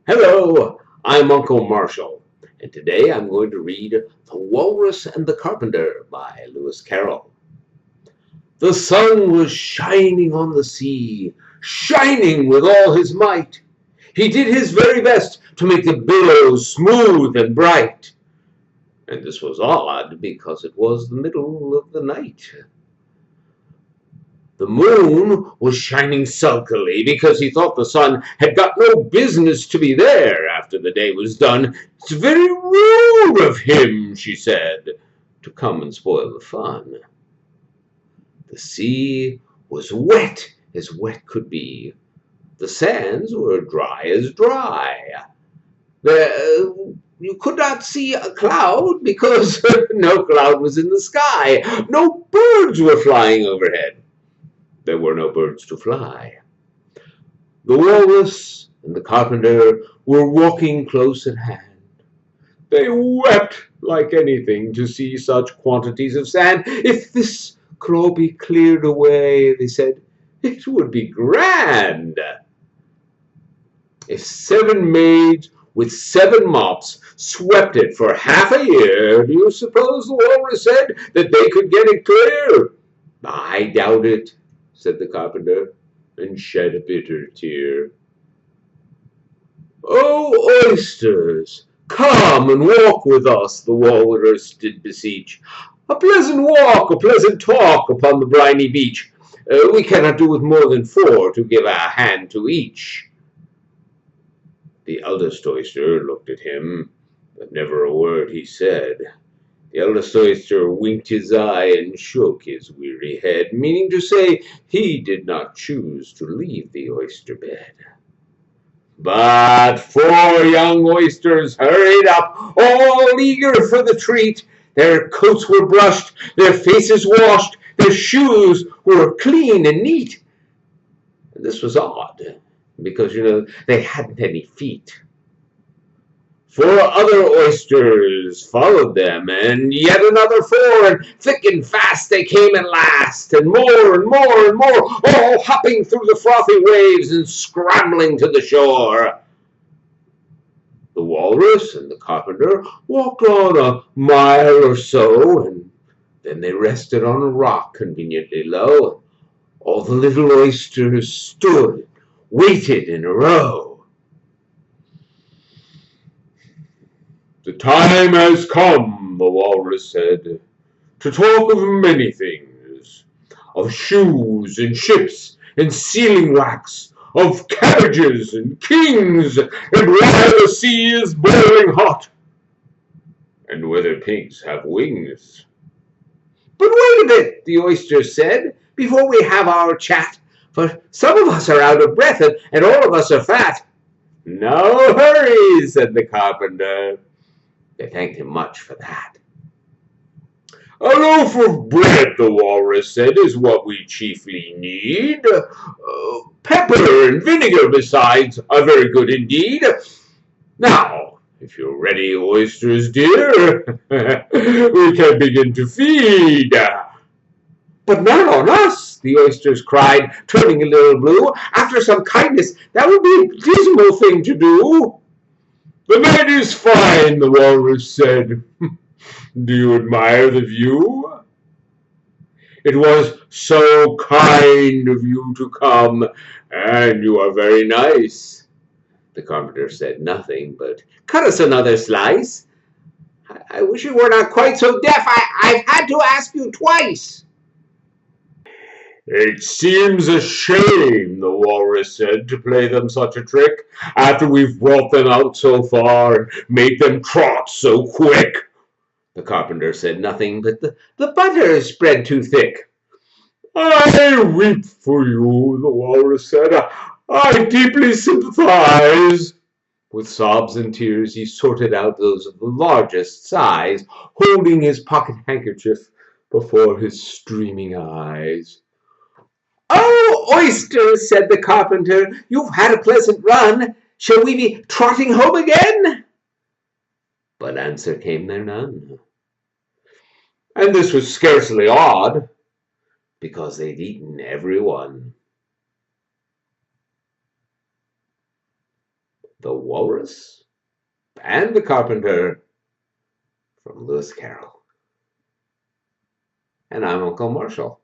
Hello, I'm Uncle Marshall, and today I'm going to read The Walrus and the Carpenter by Lewis Carroll. The sun was shining on the sea, shining with all his might. He did his very best to make the billows smooth and bright. And this was odd because it was the middle of the night. The moon was shining sulkily because he thought the sun had got no business to be there after the day was done. It's very rude of him, she said, to come and spoil the fun. The sea was wet as wet could be. The sands were dry as dry. You could not see a cloud because no cloud was in the sky. No birds were flying overhead. There were no birds to fly. The walrus and the carpenter were walking close at hand. They wept like anything to see such quantities of sand. If this could all be cleared away, they said, it would be grand. If 7 maids with 7 mops swept it for half a year, do you suppose, the walrus said, that they could get it clear? I doubt it, said the carpenter, and shed a bitter tear. Oh, oysters, come and walk with us, the walrus did beseech. A pleasant walk, a pleasant talk upon the briny beach. We cannot do with more than 4 to give a hand to each. The eldest oyster looked at him, but never a word he said. The eldest oyster winked his eye and shook his weary head, meaning to say he did not choose to leave the oyster bed. But 4 young oysters hurried up, all eager for the treat. Their coats were brushed, their faces washed, their shoes were clean and neat. And this was odd, because, they hadn't any feet. 4 other oysters followed them, and yet another 4, and thick and fast they came at last, and more and more and more, all hopping through the frothy waves and scrambling to the shore. The walrus and the carpenter walked on a mile or so, and then they rested on a rock conveniently low. All the little oysters stood, waited in a row. The time has come, the walrus said, to talk of many things, of shoes and ships and sealing wax, of cabbages and kings, and why the sea is boiling hot, and whether pigs have wings. But wait a bit, the oyster said, before we have our chat, for some of us are out of breath and all of us are fat. No hurry, said the carpenter. They thanked him much for that. A loaf of bread, the walrus said, is what we chiefly need. Pepper and vinegar, besides, are very good indeed. Now, if you're ready, oysters dear, we can begin to feed. But not on us, the oysters cried, turning a little blue. After some kindness, that would be a dismal thing to do. The night is fine, the walrus said. Do you admire the view? It was so kind of you to come, and you are very nice. The carpenter said nothing, but cut us another slice. I wish you were not quite so deaf. I've had to ask you twice. It seems a shame, the walrus said, to play them such a trick, after we've brought them out so far and made them trot so quick. The carpenter said nothing, but the butter is spread too thick. I weep for you, the walrus said. I deeply sympathize. With sobs and tears he sorted out those of the largest size, holding his pocket handkerchief before his streaming eyes. Oh, oysters, said the carpenter, you've had a pleasant run. Shall we be trotting home again? But answer came there none. And this was scarcely odd, because they'd eaten every one. The Walrus and the Carpenter from Lewis Carroll. And I'm Uncle Marshall.